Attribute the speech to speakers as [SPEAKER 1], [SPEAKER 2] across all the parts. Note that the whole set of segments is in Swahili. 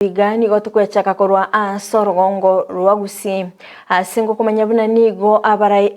[SPEAKER 1] Igani gotukwechaka korwa sorogongo rwa Gusii asingo kumanya buna nigo abarai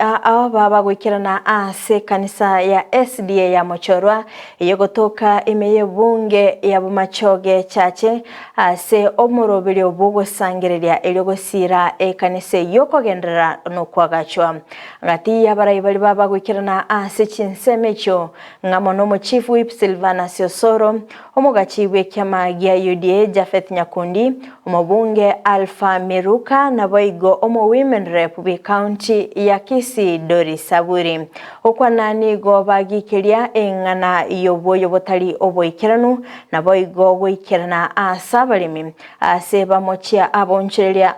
[SPEAKER 1] baba gwikirana ase kanisa ya SDA ya Mochorwa iyo gotoka imeye bunge ya bumachoge chache ase omurobiri obugo sangereria eliogosira kanisa yokogendera no kwagachwa ngati abarai bali baba gwikirana ase chinsemecho ngamono mo chief whip Silvana Siosoro omugachiwe kyama gya UDA Jafeth Kundi omubunge Alpha Miruka na boigo omo women rep bi county ya Kisii Saburi okwana nigo bagikiria engana yoboyo botali oboikiranu na boigo gwikirana asabalimi aseba mochia aboncheria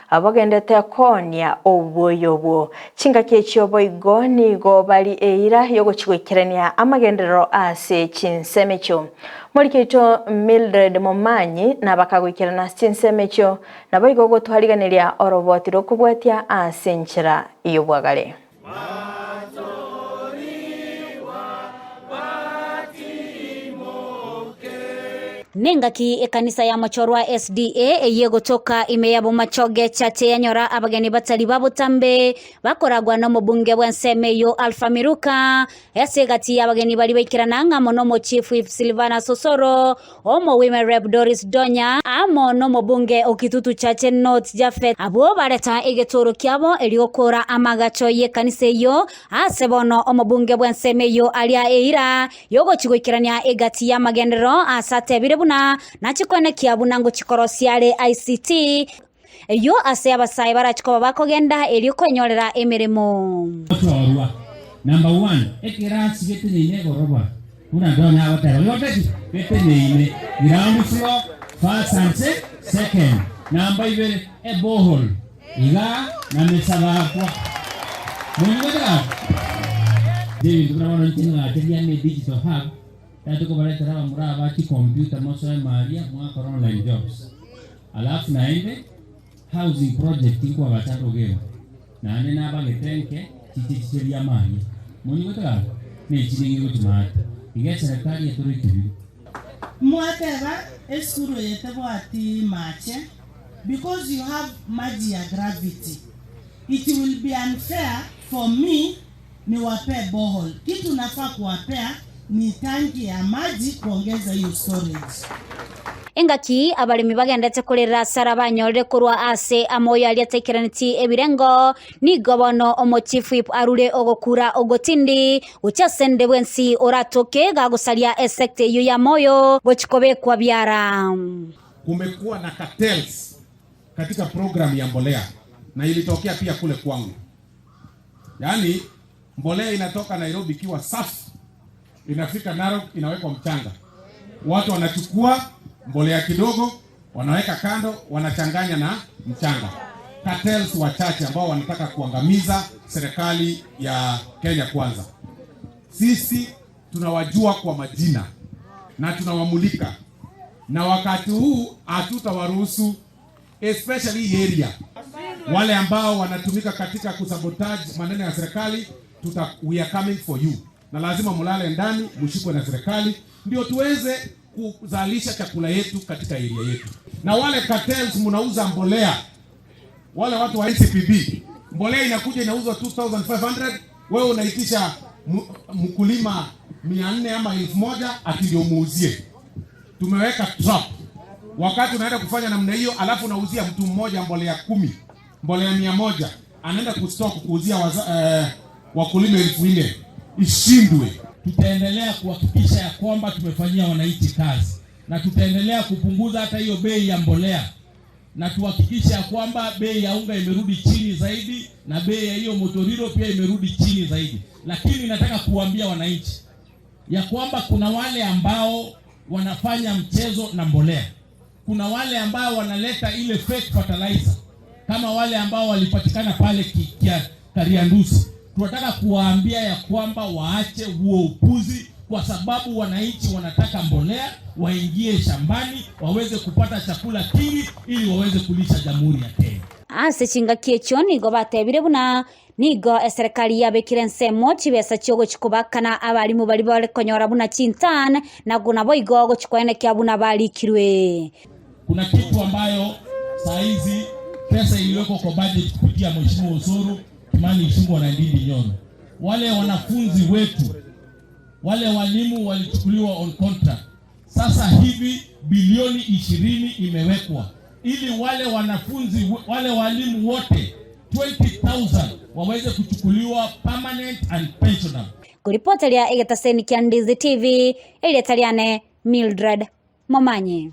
[SPEAKER 1] abogendete konia oboyobo chinga kechyo boigo nigo bali eira yogochwikirania amagendero ase chinsemecho Moriketo Mildred Momanyi na bakagwikirana chinsemecho na boigo gotwariganiria orobotiro kubwatia asenchera iyo bwagale
[SPEAKER 2] Nengaki ekanisa ya Mochorwa SDA yegotoka imeyabo machoge chate yanyora abageni batali babutambe bakoragwa no mubunge bwensemeyo Alpha Miruka yasegati abageni bali bekirana ngamono mo chief whip Silvana Siosoro omo women rep Doris Donya amo no mubunge okitutu chache North Jafet abo bareta egetoro kyabo eliokora amagacho yekanisa yo asebono omubunge bwensemeyo alia eira yogo chigwikirania egati ya magendero asate na chikone kiabunango chikorosiale ICT yo ase abasai barachiko bakogenda eliokonyolera emirimo
[SPEAKER 3] number 1 ekirasi getinine goroba kuna ndona abatara yoteti getinine ground floor first and second number 2 a borehole iga na mesaba kwa mungoda David kuna ntinga ateriane digital hub Tatuko baleta rawa muraba ki computer moso Maria mwaka online jobs. Alafu naende housing project kwa batatu gema. Na ane naba ngetenke chichichiri ya Maria. Mwenye wetaka ni chilingi utimata. Iga serikali ya turiki.
[SPEAKER 4] Mwateba eskuru yetebo ati mache because you have magia gravity. It will be unfair for me ni wape borehole. Kitu nafaa kuwapea ni tanki ya maji kuongeza hiyo storage.
[SPEAKER 2] Engaki abalimi bagendete kurera sarabanyore kurwa ase amoyo aliatekeraniti ebirengo ni gobono omo chief whip arure ogokura ogotindi uchasende bwensi oratoke gagusalia esekte yo ya moyo bochikobe kwa biara.
[SPEAKER 5] Kumekuwa na cartels katika program ya mbolea na ilitokea pia kule kwangu. Yaani mbolea inatoka Nairobi kiwa safi inafika Narok inawekwa mchanga. Watu wanachukua mbolea kidogo, wanaweka kando, wanachanganya na mchanga. Cartels wachache ambao wanataka kuangamiza serikali ya Kenya Kwanza. Sisi tunawajua kwa majina na tunawamulika. Na wakati huu hatutawaruhusu, especially area wale ambao wanatumika katika kusabotage maneno ya serikali. We are coming for you. Na lazima mulale ndani, mshikwe na serikali ndio tuweze kuzalisha chakula yetu katika area yetu. Na wale cartels mnauza mbolea, wale watu wa NCPB, mbolea inakuja inauzwa 2500, wewe unaitisha mkulima 400 ama 1000 ati ndio muuzie. Tumeweka trap. Wakati unaenda kufanya namna hiyo alafu unauzia mtu mmoja mbolea 10, mbolea 100, anaenda kustock kuuzia wakulima 1000 ishindwe.
[SPEAKER 3] Tutaendelea kuhakikisha ya kwamba tumefanyia wananchi kazi na tutaendelea kupunguza hata hiyo bei ya mbolea na tuhakikisha ya kwamba bei ya unga imerudi chini zaidi na bei ya hiyo motoriro pia imerudi chini zaidi. Lakini nataka kuambia wananchi ya kwamba kuna wale ambao wanafanya mchezo na mbolea. Kuna wale ambao wanaleta ile fake fertilizer kama wale ambao walipatikana pale Kariandusi. Tunataka kuwaambia ya kwamba waache huo upuzi kwa sababu wananchi wanataka mbolea, waingie shambani, waweze kupata chakula kingi ili waweze kulisha Jamhuri ya Kenya.
[SPEAKER 2] Ase chinga kiecho nigo batebire buna nigo serikali yabekirense mochi besa cyogo chikubakana abalimu bali bale konyora buna chintan na guna boigo go chikwene kya buna balikirwe.
[SPEAKER 3] Kuna kitu ambayo saa hizi pesa iliyoko kwa budget kupitia Mheshimiwa Osoro Kimani Ichung'wah na Ndidi Nyoro. Wale wanafunzi wetu, wale walimu walichukuliwa on contract. Sasa hivi bilioni 20 imewekwa ili wale wanafunzi, wale walimu wote 20,000 waweze kuchukuliwa permanent and pensionable.
[SPEAKER 2] Kuripoteria igetaseni kia Ndizi TV, ile taliane Mildred Momanyi.